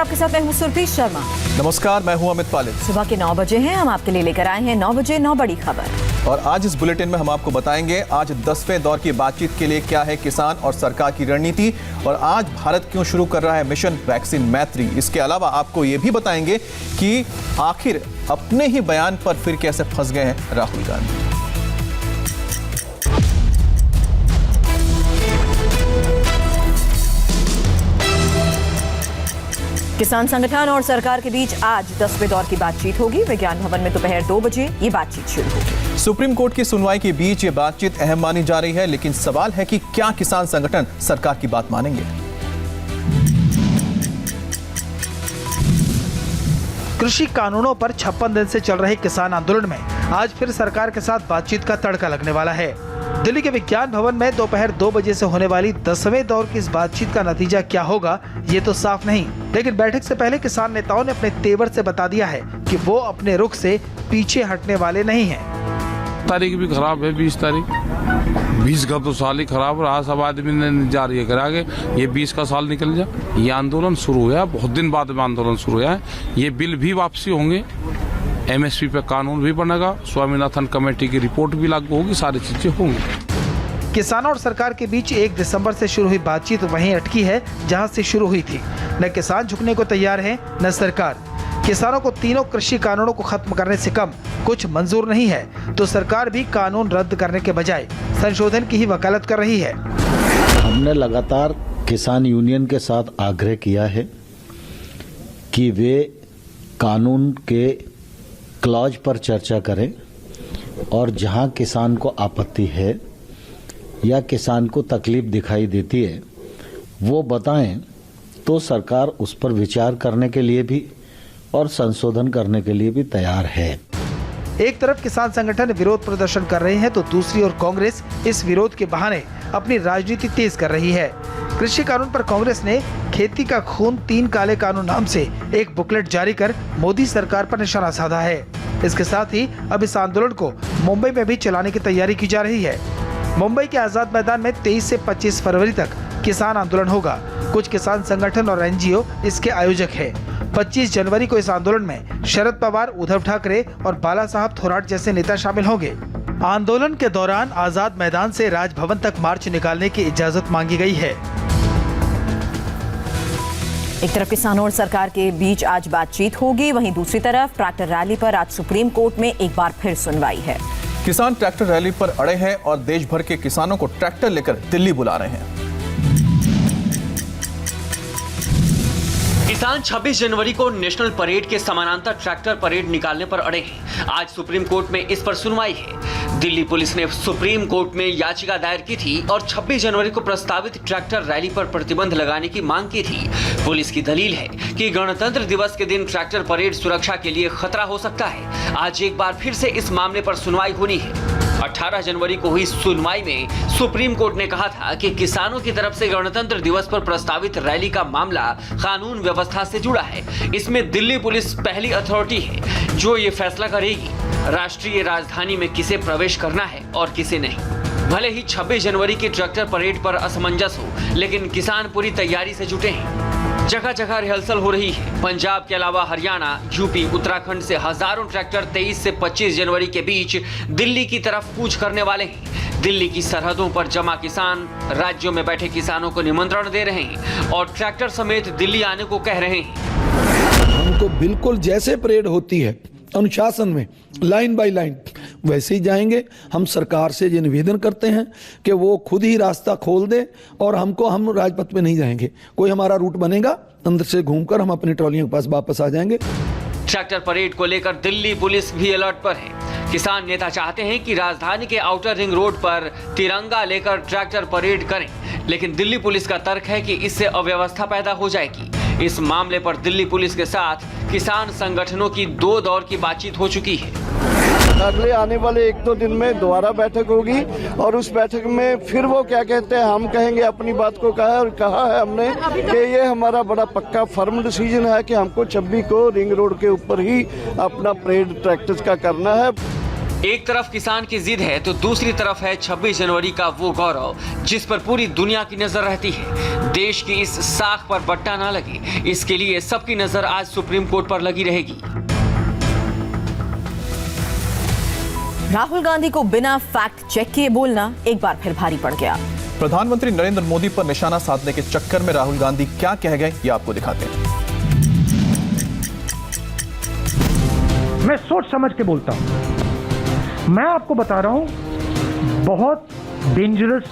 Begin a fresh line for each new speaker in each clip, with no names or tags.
आपके साथ मैं हूं सुरभि शर्मा।
नमस्कार, मैं हूं अमित पालित।
सुबह के 9 बजे हैं, हम आपके लिए लेकर आए हैं 9 बजे 9 बड़ी खबर।
और आज इस बुलेटिन में हम आपको बताएंगे आज 10वें दौर की बातचीत के लिए क्या है किसान और सरकार की रणनीति, और आज भारत क्यों शुरू कर रहा है मिशन वैक्सीन मैत्री। इसके अलावा आपको ये भी बताएंगे कि आखिर अपने ही बयान पर फिर कैसे फंस गए हैं राहुल गांधी।
किसान संगठन और सरकार के बीच आज 10वें दौर की बातचीत होगी। विज्ञान भवन में दोपहर 2 बजे ये बातचीत शुरू होगी।
सुप्रीम कोर्ट की सुनवाई के बीच ये बातचीत अहम मानी जा रही है, लेकिन सवाल है कि क्या किसान संगठन सरकार की बात मानेंगे।
कृषि कानूनों पर 56 दिन से चल रहे किसान आंदोलन में आज फिर सरकार के साथ बातचीत का तड़का लगने वाला है। दिल्ली के विज्ञान भवन में दोपहर 2 बजे से होने वाली 10वें दौर की इस बातचीत का नतीजा क्या होगा ये तो साफ नहीं, लेकिन बैठक से पहले किसान नेताओं ने अपने तेवर से बता दिया है कि वो अपने रुख से पीछे हटने वाले नहीं हैं।
तारीख भी खराब है, 20 तारीख 20 का तो साल ही खराब रहा। सब आदमी ने जारी है करा के ये 20 का साल निकल जा। ये आंदोलन शुरू हुआ, बहुत दिन बाद में आंदोलन शुरू हुआ है। ये बिल भी वापसी होंगे, MSP पे कानून भी बनेगा, स्वामीनाथन कमेटी की रिपोर्ट भी लागू होगी, सारी चीजें होंगी।
किसानों और सरकार के बीच 1 दिसंबर से शुरू हुई बातचीत वहीं अटकी है जहां से शुरू हुई थी। न किसान झुकने को तैयार है न सरकार। किसानों को तीनों कृषि कानूनों को खत्म करने से कम कुछ मंजूर नहीं है, तो सरकार भी कानून रद्द करने के बजाय संशोधन की ही वकालत कर रही है।
हमने लगातार किसान यूनियन के साथ आग्रह किया है कि वे कानून के क्लॉज पर चर्चा करें और जहां किसान को आपत्ति है या किसान को तकलीफ दिखाई देती है वो बताएं, तो सरकार उस पर विचार करने के लिए भी और संशोधन करने के लिए भी तैयार है।
एक तरफ किसान संगठन विरोध प्रदर्शन कर रहे हैं तो दूसरी ओर कांग्रेस इस विरोध के बहाने अपनी राजनीति तेज कर रही है। कृषि कानून पर कांग्रेस ने खेती का खून 3 काले कानून नाम से एक बुकलेट जारी कर मोदी सरकार पर निशाना साधा है। इसके साथ ही अब इस आंदोलन को मुंबई में भी चलाने की तैयारी की जा रही है। मुंबई के आजाद मैदान में 23 से 25 फरवरी तक किसान आंदोलन होगा। कुछ किसान संगठन और NGO इसके आयोजक है। 25 जनवरी को इस आंदोलन में शरद पवार, उद्धव ठाकरे और बाला साहब थोराट जैसे नेता शामिल होंगे। आंदोलन के दौरान आजाद मैदान से राजभवन तक मार्च निकालने की इजाजत मांगी गई है।
एक तरफ किसानों और सरकार के बीच आज बातचीत होगी, वहीं दूसरी तरफ ट्रैक्टर रैली पर आज सुप्रीम कोर्ट में एक बार फिर सुनवाई है।
किसान ट्रैक्टर रैली पर अड़े हैं और देश भर के किसानों को ट्रैक्टर लेकर दिल्ली बुला रहे हैं।
किसान 26 जनवरी को नेशनल परेड के समानांतर ट्रैक्टर परेड निकालने पर अड़े हैं। आज सुप्रीम कोर्ट में इस पर सुनवाई है। दिल्ली पुलिस ने सुप्रीम कोर्ट में याचिका दायर की थी और 26 जनवरी को प्रस्तावित ट्रैक्टर रैली पर प्रतिबंध लगाने की मांग की थी। पुलिस की दलील है कि गणतंत्र दिवस के दिन ट्रैक्टर परेड सुरक्षा के लिए खतरा हो सकता है। आज एक बार फिर से इस मामले पर सुनवाई होनी है। 18 जनवरी को हुई सुनवाई में सुप्रीम कोर्ट ने कहा था कि किसानों की तरफ से गणतंत्र दिवस पर प्रस्तावित रैली का मामला कानून व्यवस्था से जुड़ा है। इसमें दिल्ली पुलिस पहली अथॉरिटी है जो ये फैसला करेगी राष्ट्रीय राजधानी में किसे प्रवेश करना है और किसे नहीं। भले ही 26 जनवरी की ट्रैक्टर परेड पर असमंजस हो, लेकिन किसान पूरी तैयारी से जुटे हैं। जगह जगह रिहर्सल हो रही है। पंजाब के अलावा हरियाणा, यूपी, उत्तराखंड से हजारों ट्रैक्टर 23 से 25 जनवरी के बीच दिल्ली की तरफ कूच करने वाले हैं। दिल्ली की सरहदों पर जमा किसान राज्यों में बैठे किसानों को निमंत्रण दे रहे हैं और ट्रैक्टर समेत दिल्ली आने को कह रहे हैं।
हमको बिल्कुल जैसे परेड होती है अनुशासन में लाइन बाय लाइन वैसे ही जाएंगे। हम सरकार से ये निवेदन करते हैं कि वो खुद ही रास्ता खोल दे और हम राजपथ में नहीं जाएंगे। कोई हमारा रूट बनेगा, अंदर से घूमकर हम अपनी ट्रॉलियों के पास वापस आ जाएंगे।
ट्रैक्टर परेड को लेकर दिल्ली पुलिस भी अलर्ट पर है। किसान नेता चाहते हैं कि राजधानी के आउटर रिंग रोड पर तिरंगा लेकर ट्रैक्टर परेड करें, लेकिन दिल्ली पुलिस का तर्क है कि इससे अव्यवस्था पैदा हो जाएगी। इस मामले पर दिल्ली पुलिस के साथ किसान संगठनों की 2 दौर की बातचीत हो चुकी है।
अगले आने वाले 1-2 दिन में दोबारा बैठक होगी और उस बैठक में फिर वो क्या कहते हैं, हम कहेंगे अपनी बात को कहा है और कहा है हमने कि ये हमारा बड़ा पक्का फर्म डिसीजन है कि हमको 26 को रिंग रोड के ऊपर ही अपना परेड ट्रैक्टर्स का करना है।
एक तरफ किसान की जिद है तो दूसरी तरफ है 26 जनवरी का वो गौरव जिस पर पूरी दुनिया की नजर रहती है। देश की इस साख पर बट्टा ना लगे, इसके लिए सबकी नजर आज सुप्रीम कोर्ट पर लगी रहेगी।
राहुल गांधी को बिना फैक्ट चेक किए बोलना एक बार फिर भारी पड़ गया।
प्रधानमंत्री नरेंद्र मोदी पर निशाना साधने के चक्कर में राहुल गांधी क्या कह गए, ये आपको दिखाते हैं।
मैं सोच समझ के बोलता हूं। मैं आपको बता रहा हूं, बहुत डेंजरस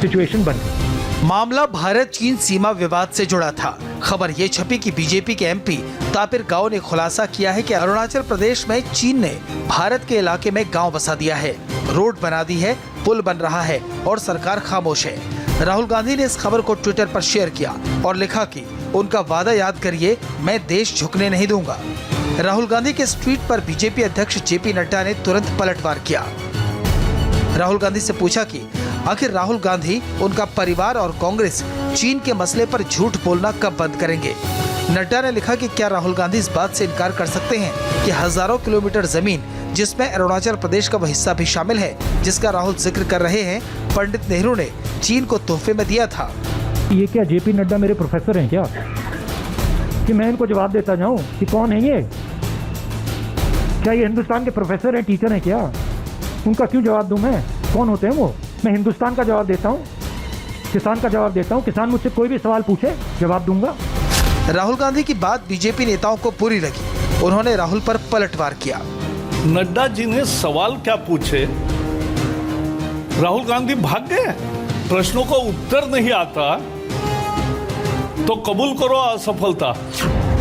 सिचुएशन बन गई।
मामला भारत चीन सीमा विवाद से जुड़ा था। खबर ये छपी कि बीजेपी के एमपी तापिर गांव ने खुलासा किया है कि अरुणाचल प्रदेश में चीन ने भारत के इलाके में गांव बसा दिया है, रोड बना दी है, पुल बन रहा है और सरकार खामोश है। राहुल गांधी ने इस खबर को ट्विटर पर शेयर किया और लिखा कि उनका वादा याद करिए, मैं देश झुकने नहीं दूंगा। राहुल गांधी के इस ट्वीट पर बीजेपी अध्यक्ष जेपी नड्डा ने तुरंत पलटवार किया। राहुल गांधी से पूछा कि आखिर राहुल गांधी, उनका परिवार और कांग्रेस चीन के मसले पर झूठ बोलना कब बंद करेंगे। नड्डा ने लिखा कि क्या राहुल गांधी इस बात से इनकार कर सकते हैं कि हजारों किलोमीटर जमीन, जिसमें अरुणाचल प्रदेश का वह हिस्सा भी शामिल है जिसका राहुल जिक्र कर रहे हैं, पंडित नेहरू ने चीन को तोहफे में दिया था।
ये क्या जेपी नड्डा मेरे प्रोफेसर हैं क्या, कि मैं इनको जवाब देता जाऊं कि कौन है ये? क्या ये हिंदुस्तान के प्रोफेसर हैं, टीचर हैं क्या? उनका क्यों जवाब दूं मैं? कौन होते हैं वो? मैं हिंदुस्तान का जवाब देता हूं, किसान का जवाब देता हूं। किसान मुझसे कोई भी सवाल पूछे, जवाब दूंगा।
राहुल गांधी की बात बीजेपी नेताओं को बुरी लगी। उन्होंने राहुल पर पलटवार किया।
नड्डा जी ने सवाल क्या पूछे, राहुल गांधी भाग गए। प्रश्नों का उत्तर नहीं आता तो कबूल करो असफलता।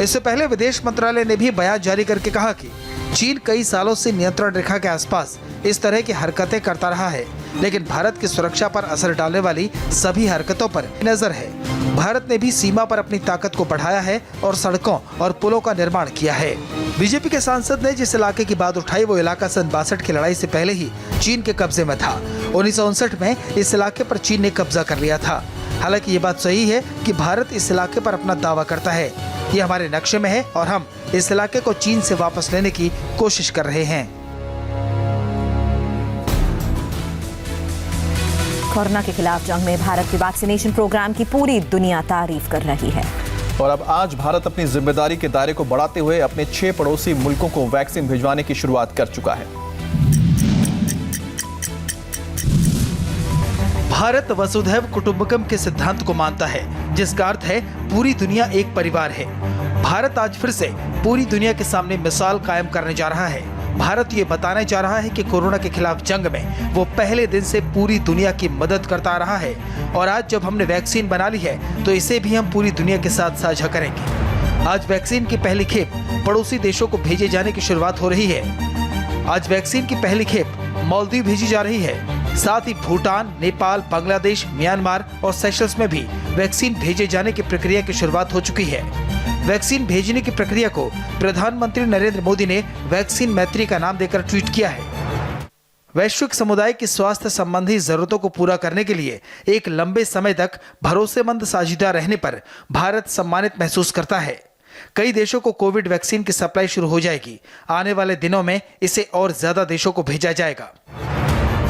इससे पहले विदेश मंत्रालय ने भी बयान जारी करके कहा कि चीन कई सालों से नियंत्रण रेखा के आसपास इस तरह की हरकतें करता रहा है, लेकिन भारत की सुरक्षा पर असर डालने वाली सभी हरकतों पर नजर है। भारत ने भी सीमा पर अपनी ताकत को बढ़ाया है और सड़कों और पुलों का निर्माण किया है। बीजेपी के सांसद ने जिस इलाके की बात उठाई, वो इलाका सन 62 की लड़ाई से पहले ही चीन के कब्जे में था। 1959 में इस इलाके पर चीन ने कब्जा कर लिया था। हालांकि ये बात सही है कि भारत इस इलाके पर अपना दावा करता है। ये हमारे नक्शे में है और हम इस इलाके को चीन से वापस लेने की कोशिश कर रहे हैं।
कोरोना के खिलाफ जंग में भारत के वैक्सीनेशन प्रोग्राम की पूरी दुनिया तारीफ कर रही है।
और अब आज भारत अपनी जिम्मेदारी के दायरे को बढ़ाते हुए अपने 6 पड़ोसी मुल्कों को वैक्सीन भिजवाने की शुरुआत कर चुका है।
भारत वसुधैव कुटुंबकम के सिद्धांत को मानता है, जिसका अर्थ है पूरी दुनिया एक परिवार है। भारत आज फिर से पूरी दुनिया के सामने मिसाल कायम करने जा रहा है। भारत ये बताने जा रहा है कि कोरोना के खिलाफ जंग में वो पहले दिन से पूरी दुनिया की मदद करता आ रहा है और आज जब हमने वैक्सीन बना ली है तो इसे भी हम पूरी दुनिया के साथ साझा करेंगे। आज वैक्सीन की पहली खेप पड़ोसी देशों को भेजे जाने की शुरुआत हो रही है। आज वैक्सीन की पहली खेप मालदीव भेजी जा रही है। साथ ही भूटान, नेपाल, बांग्लादेश, म्यांमार और सेशल्स में भी वैक्सीन भेजे जाने की प्रक्रिया की शुरुआत हो चुकी है। वैक्सीन भेजने की प्रक्रिया को प्रधानमंत्री नरेंद्र मोदी ने वैक्सीन मैत्री का नाम देकर ट्वीट किया है। वैश्विक समुदाय की स्वास्थ्य संबंधी जरूरतों को पूरा करने के लिए एक लंबे समय तक भरोसेमंद साझेदार रहने पर भारत सम्मानित महसूस करता है। कई देशों को कोविड वैक्सीन की सप्लाई शुरू हो जाएगी। आने वाले दिनों में इसे और ज्यादा देशों को भेजा जाएगा।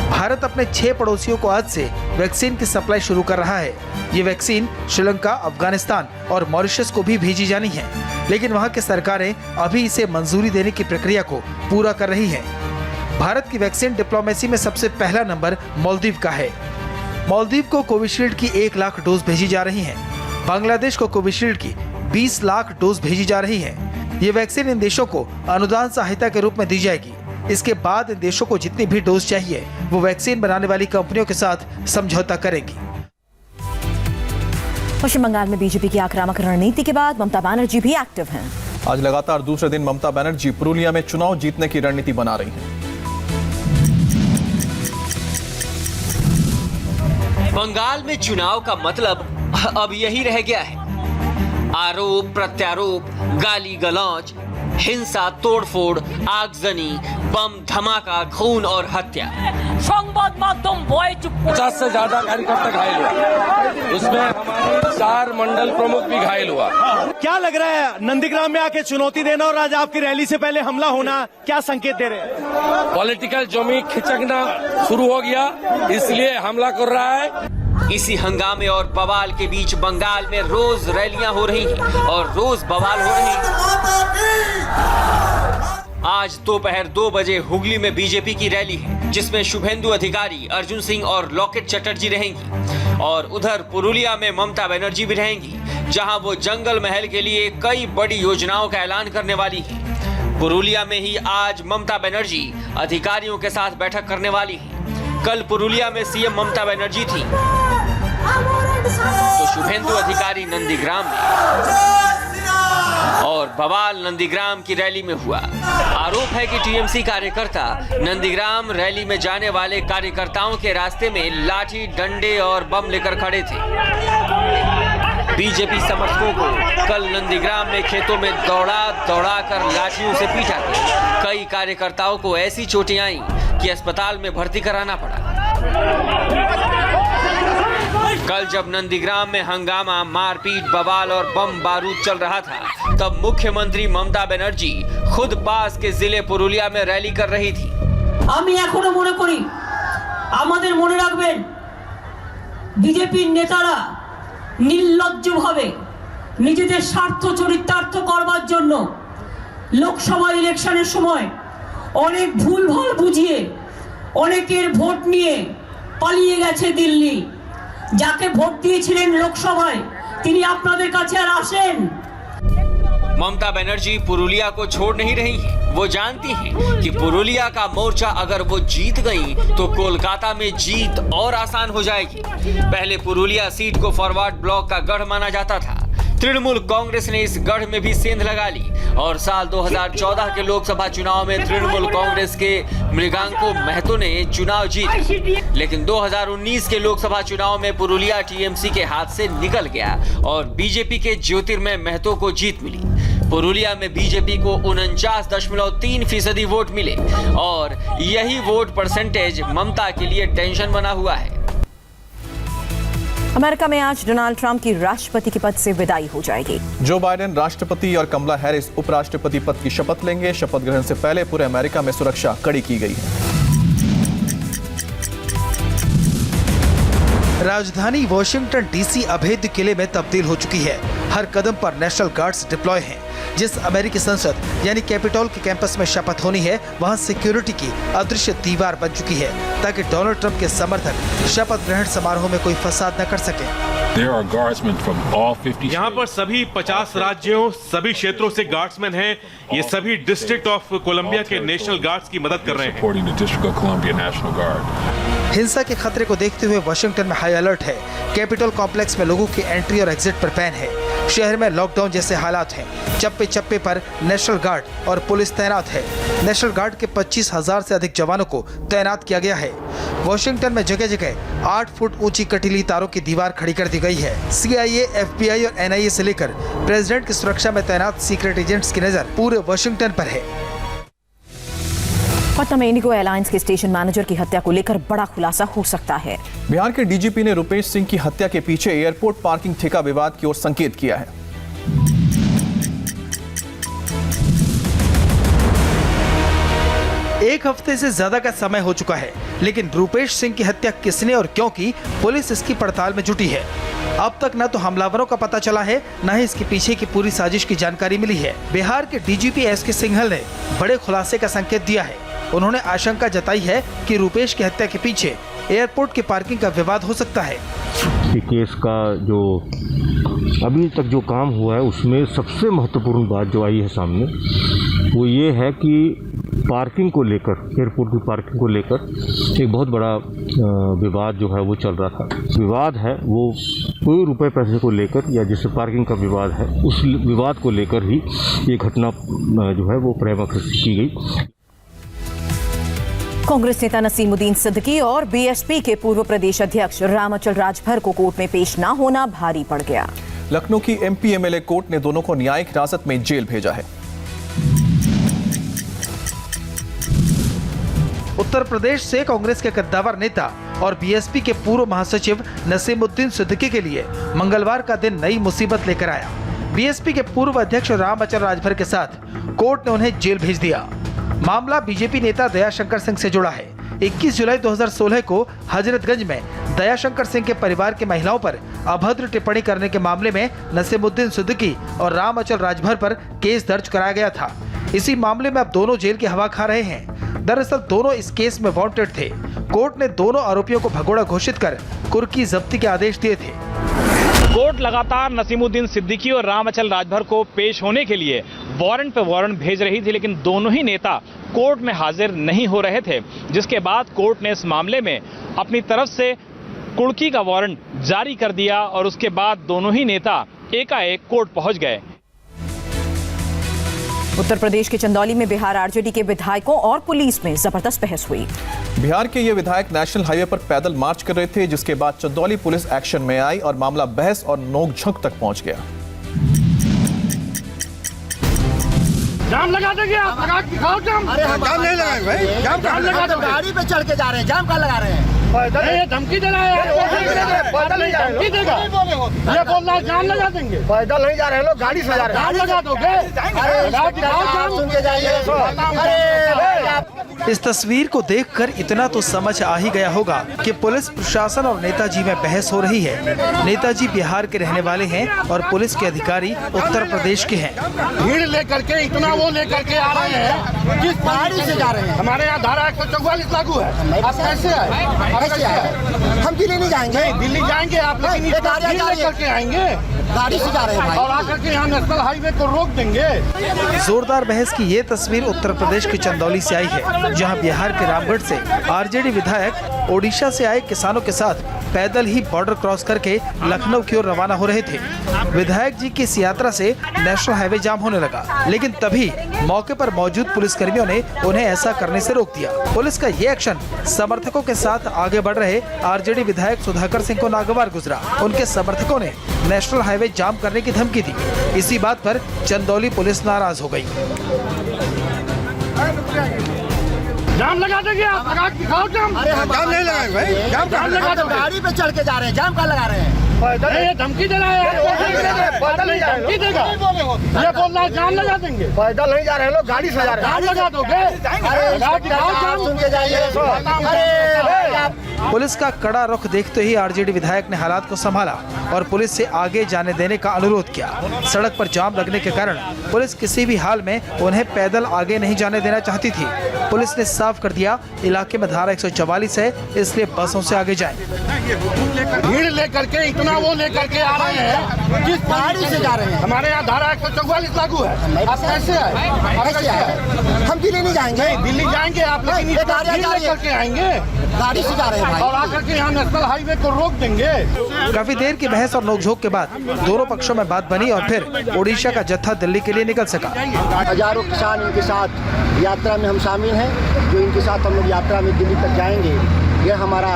भारत अपने 6 पड़ोसियों को आज से वैक्सीन की सप्लाई शुरू कर रहा है। ये वैक्सीन श्रीलंका, अफगानिस्तान और मॉरिशस को भी भेजी जानी है, लेकिन वहां की सरकारें अभी इसे मंजूरी देने की प्रक्रिया को पूरा कर रही हैं। भारत की वैक्सीन डिप्लोमेसी में सबसे पहला नंबर मालदीव का है। मालदीव को कोविशील्ड की 1 लाख डोज भेजी जा रही है। बांग्लादेश को कोविशील्ड की 20 लाख डोज भेजी जा रही है। ये वैक्सीन इन देशों को अनुदान सहायता के रूप में दी जाएगी। इसके बाद इन देशों को जितनी भी डोज चाहिए वो वैक्सीन बनाने वाली कंपनियों के साथ समझौता करेगी।
पश्चिम बंगाल में बीजेपी की आक्रामक रणनीति के बाद ममता बनर्जी भी एक्टिव हैं।
आज लगातार दूसरे दिन ममता बनर्जी पुरुलिया में चुनाव जीतने की रणनीति बना रही हैं।
बंगाल में चुनाव का मतलब अब यही रह गया है। आरोप प्रत्यारोप, गाली गलौज, हिंसा, तोड़फोड़, आगजनी, बम धमाका, खून और हत्या।
संवाद माध्यम बॉय चुप
50 से ज्यादा कार्यकर्ता घायल हुआ, उसमें हमारे 4 मंडल प्रमुख भी घायल हुआ।
क्या लग रहा है नंदीग्राम में आके चुनौती देना और आज आपकी रैली से पहले हमला होना क्या संकेत दे रहे हैं?
पॉलिटिकल जमी खिचकना शुरू हो गया, इसलिए हमला कर रहा है।
इसी हंगामे और बवाल के बीच बंगाल में रोज रैलियां हो रही हैं और रोज बवाल हो रहे हैं। आज दोपहर 2 बजे हुगली में बीजेपी की रैली है, जिसमें शुभेंदु अधिकारी, अर्जुन सिंह और लॉकेट चटर्जी रहेंगी और उधर पुरुलिया में ममता बनर्जी भी रहेंगी, जहां वो जंगल महल के लिए कई बड़ी योजनाओं का ऐलान करने वाली है। पुरुलिया में ही आज ममता बनर्जी अधिकारियों के साथ बैठक करने वाली है। कल पुरुलिया में सीएम ममता बनर्जी थी, तो शुभेंदु अधिकारी नंदीग्राम में और बवाल नंदीग्राम की रैली में हुआ। आरोप है कि टीएमसी कार्यकर्ता नंदीग्राम रैली में जाने वाले कार्यकर्ताओं के रास्ते में लाठी, डंडे और बम लेकर खड़े थे। बीजेपी समर्थकों को कल नंदीग्राम में खेतों में दौड़ा कर लाठियों से पीटा गया। कई कार्यकर्ताओं को ऐसी चोटें आई कि अस्पताल में भर्ती कराना पड़ा। कल जब नंदीग्राम में हंगामा, मारपीट, बवाल और बम बारूद चल रहा था, तब मुख्यमंत्री ममता बनर्जी खुद पास के जिले पुरुलिया में रैली कर रही थी।
আমি এখনো মনে করি আমাদের মনে রাখবেন বিজেপির নেতারা নির্লজ্জভাবে নিজেদের স্বার্থ চরিতার্থ করবার জন্য লোকসভা ইলেকশনের সময় অনেক ভুলভাল বুঝিয়ে অনেকের ভোট নিয়ে পালিয়ে গেছে দিল্লি। যাকে ভোট দিয়েছিলেন লোকসভায় তিনি আপনাদের কাছে আর আসেন?
ममता बनर्जी पुरुलिया को छोड़ नहीं रही है। वो जानती हैं कि पुरुलिया का मोर्चा अगर वो जीत गई तो कोलकाता में जीत और आसान हो जाएगी। पहले पुरुलिया सीट को फॉरवर्ड ब्लॉक का गढ़ माना जाता था। तृणमूल कांग्रेस ने इस गढ़ में भी सेंध लगा ली और साल 2014 के लोकसभा चुनाव में तृणमूल कांग्रेस के मृगांको महतो ने चुनाव जीते, लेकिन 2019 के लोकसभा चुनाव में पुरुलिया टीएमसी के हाथ से निकल गया और बीजेपी के ज्योतिर्मय महतो को जीत मिली। पुरुलिया में बीजेपी को 49.3% वोट मिले और यही वोट परसेंटेज ममता के लिए टेंशन बना हुआ है।
अमेरिका में आज डोनाल्ड ट्रंप की राष्ट्रपति के पद से विदाई हो जाएगी।
जो बाइडेन राष्ट्रपति और कमला हैरिस उपराष्ट्रपति पद की शपथ लेंगे। शपथ ग्रहण से पहले पूरे अमेरिका में सुरक्षा कड़ी की गई है।
राजधानी वॉशिंगटन डीसी अभेद्य किले में तब्दील हो चुकी है। हर कदम पर नेशनल गार्ड्स डिप्लॉय हैं। जिस अमेरिकी संसद यानी कैपिटॉल के कैंपस में शपथ होनी है, वहां सिक्योरिटी की अदृश्य दीवार बन चुकी है ताकि डोनाल्ड ट्रंप के समर्थक शपथ ग्रहण समारोह में कोई फसाद न कर सके।
यहाँ पर सभी 50 राज्यों, सभी क्षेत्रों से गार्ड्समैन हैं। ये सभी डिस्ट्रिक्ट ऑफ कोलंबिया के नेशनल गार्ड्स की मदद कर रहे हैं।
हिंसा के खतरे को देखते हुए वाशिंगटन में हाई अलर्ट है। कैपिटल कॉम्प्लेक्स में लोगों की एंट्री और एग्जिट पर बैन है। शहर में लॉकडाउन जैसे हालात हैं। चप्पे चप्पे पर नेशनल गार्ड और पुलिस तैनात है। नेशनल गार्ड के 25,000 से अधिक जवानों को तैनात किया गया है। वॉशिंगटन में जगह जगह 8 फुट ऊंची कटीली तारों की दीवार खड़ी कर दी गई है। CIA, FBI और NIA से लेकर प्रेसिडेंट की सुरक्षा में तैनात सीक्रेट एजेंट्स की नजर पूरे वॉशिंगटन पर है।
पटना में इंडिगो एयरलाइंस के स्टेशन मैनेजर की हत्या को लेकर बड़ा खुलासा हो सकता है।
बिहार के डीजीपी ने रुपेश सिंह की हत्या के पीछे एयरपोर्ट पार्किंग ठेका विवाद की ओर संकेत किया है।
एक हफ्ते से ज्यादा का समय हो चुका है, लेकिन रुपेश सिंह की हत्या किसने और क्यों की, पुलिस इसकी पड़ताल में जुटी है। अब तक न तो हमलावरों का पता चला है, न ही इसके पीछे की पूरी साजिश की जानकारी मिली है। बिहार के डीजीपी SK सिंघल ने बड़े खुलासे का संकेत दिया है। उन्होंने आशंका जताई है कि रुपेश की हत्या के पीछे एयरपोर्ट की पार्किंग का विवाद हो सकता है।
केस का जो अभी तक जो काम हुआ है, उसमें सबसे महत्वपूर्ण बात जो आई है सामने, वो ये है कि पार्किंग को लेकर, एयरपोर्ट की पार्किंग को लेकर एक बहुत बड़ा विवाद जो है वो चल रहा था। विवाद है वो कोई रुपए पैसे को लेकर या जिससे पार्किंग का विवाद है, उस विवाद को लेकर ही ये घटना जो है वो प्रेमाकृत की गई।
कांग्रेस नेता नसीमुद्दीन सिद्दीकी और बीएसपी के पूर्व प्रदेश अध्यक्ष रामाचल राजभर को कोर्ट में पेश न होना भारी पड़ गया।
लखनऊ की MP MLA कोर्ट ने दोनों को न्यायिक हिरासत में जेल भेजा है।
उत्तर प्रदेश से कांग्रेस के कद्दावर नेता और बीएसपी के पूर्व महासचिव नसीमुद्दीन सिद्दीकी के लिए मंगलवार का दिन नई मुसीबत लेकर आया। बीएसपी के पूर्व अध्यक्ष रामअचल राजभर के साथ कोर्ट ने उन्हें जेल भेज दिया। मामला बीजेपी नेता दयाशंकर सिंह से जुड़ा है। 21 जुलाई 2016 को हजरतगंज में दयाशंकर सिंह के परिवार की महिलाओं पर अभद्र टिप्पणी करने के मामले में नसीमुद्दीन सिद्दीकी और रामअचल राजभर पर केस दर्ज कराया गया था। इसी मामले में अब दोनों जेल की हवा खा रहे हैं। दरअसल दोनों इस केस में वांटेड थे। कोर्ट ने दोनों आरोपियों को भगोड़ा घोषित कर कुर्की जब्ती के आदेश दिए थे।
कोर्ट लगातार नसीमुद्दीन सिद्दीकी और रामअचल राजभर को पेश होने के लिए वारंट पे वारंट भेज रही थी, लेकिन दोनों ही नेता कोर्ट में हाजिर नहीं हो रहे थे, जिसके बाद कोर्ट ने इस मामले में अपनी तरफ से कुर्की का वारंट जारी कर दिया और उसके बाद दोनों ही नेता एकाएक कोर्ट पहुंच गए।
उत्तर प्रदेश के चंदौली में बिहार आरजेडी के विधायकों और पुलिस में जबरदस्त बहस हुई।
बिहार के ये विधायक नेशनल हाईवे पर पैदल मार्च कर रहे थे, जिसके बाद चंदौली पुलिस एक्शन में आई और मामला बहस और नोकझोंक तक पहुंच गया।
जाम लगा देंगे आप, लगा दिखाओ जाम। अरे हम जाम नहीं लगाएंगे भाई, जाम लगा दो। गाड़ी पे चढ़ के जा रहे हैं, जाम का लगा रहे हैं। ये धमकी दे रहा है, पैदल नहीं जा रहे, धमकी देगा। ये बोल रहा है जाम लगा देंगे। पैदल नहीं जा रहे लोग, गाड़ी से जा रहे हैं। जाम लगा दोगे?
इस तस्वीर को देखकर इतना तो समझ आ ही गया होगा कि पुलिस प्रशासन और नेताजी में बहस हो रही है। नेताजी बिहार के रहने वाले हैं और पुलिस के अधिकारी उत्तर प्रदेश के हैं।
भीड़ लेकर के इतना वो लेकर के आ रहे हैं, किस गाड़ी से जा रहे हैं? हमारे यहाँ धारा 144 लागू है। आप कैसे आए? हम दिल्ली नहीं जाएंगे। नहीं, दिल्ली जाएंगे आप, लेकिन लेकर के आएंगे, गाड़ी से जा रहे हैं और आकर के यहाँ नेशनल हाईवे को रोक देंगे।
जोरदार बहस की ये तस्वीर उत्तर प्रदेश के चंदौली से आई है, जहां बिहार के रामगढ़ से आरजेडी विधायक ओडिशा से आए किसानों के साथ पैदल ही बॉर्डर क्रॉस करके लखनऊ की ओर रवाना हो रहे थे। विधायक जी की इस यात्रा से नेशनल हाईवे जाम होने लगा, लेकिन तभी मौके पर मौजूद पुलिसकर्मियों ने उन्हें ऐसा करने से रोक दिया। पुलिस का ये एक्शन समर्थकों के साथ आगे बढ़ रहे आरजेडी विधायक सुधाकर सिंह को नागवार गुजरा। उनके समर्थकों ने नेशनल हाईवे जाम करने की धमकी दी। इसी बात पर चंदौली पुलिस नाराज हो गई।
जाम लगा देंगे आप, लगा दिखाओ जाम। अरे हम जाम नहीं लगाएंगे भाई, जाम लगा दो। गाड़ी पे चढ़ के जा रहे हैं, जाम का लगा रहे हैं। ये धमकी दे रहा है, पैदल नहीं जा रहे, धमकी देगा। ये बोल रहा है जाम लगा देंगे। पैदल नहीं जा रहे लोग, गाड़ी से जा रहे हैं। जाम लगा दोगे?
पुलिस का कड़ा रुख देखते ही आरजेडी विधायक ने हालात को संभाला और पुलिस से आगे जाने देने का अनुरोध किया। सड़क पर जाम लगने के कारण पुलिस किसी भी हाल में उन्हें पैदल आगे नहीं जाने देना चाहती थी। पुलिस ने साफ कर दिया, इलाके में धारा 144 है, इसलिए बसों से आगे जाएं।
भीड़ लेकर के इतना वो लेकर के आ रहे हैं, किस गाड़ी से जा रहे हैं? हमारे यहाँ धारा 144 लागू है। आप कैसे आए? हम दिल्ली नहीं जाएंगे। नहीं, दिल्ली जाएंगे आप, लेकिन लेकर के आएंगे, गाड़ी से जा रहे हैं और आकर के यहाँ नेशनल हाईवे को रोक देंगे।
काफी देर की बहस और नोकझोंक के बाद दोनों पक्षों में बात बनी और फिर ओडिशा का जत्था दिल्ली के लिए निकल सका।
हजारों किसान इनके साथ यात्रा में हम शामिल हैं, जो इनके साथ हम लोग यात्रा में दिल्ली तक जाएंगे। यह हमारा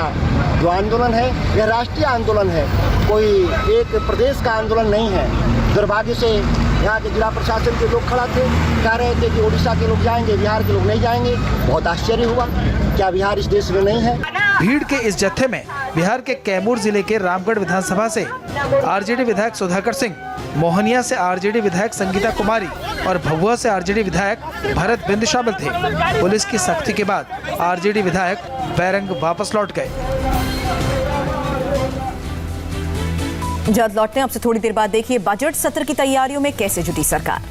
जो आंदोलन है, यह राष्ट्रीय आंदोलन है, कोई एक प्रदेश का आंदोलन नहीं है। दुर्भाग्य से यहाँ के जिला प्रशासन के लोग खड़ा थे, कह रहे थे कि ओडिशा के लोग जाएंगे, बिहार के लोग नहीं जाएंगे। बहुत आश्चर्य हुआ, क्या बिहार इस देश में नहीं है?
भीड़ के इस जत्थे में बिहार के कैमूर जिले के रामगढ़ विधानसभा से आरजेडी विधायक सुधाकर सिंह, मोहनिया से आरजेडी विधायक संगीता कुमारी और भभुआ से आरजेडी विधायक भरत बिंद शामिल थे। पुलिस की सख्ती के बाद आरजेडी विधायक बैरंग वापस लौट गए।
जल्द लौटते हैं आपसे थोड़ी देर बाद। देखिए बजट सत्र की तैयारियों में कैसे जुटी सरकार।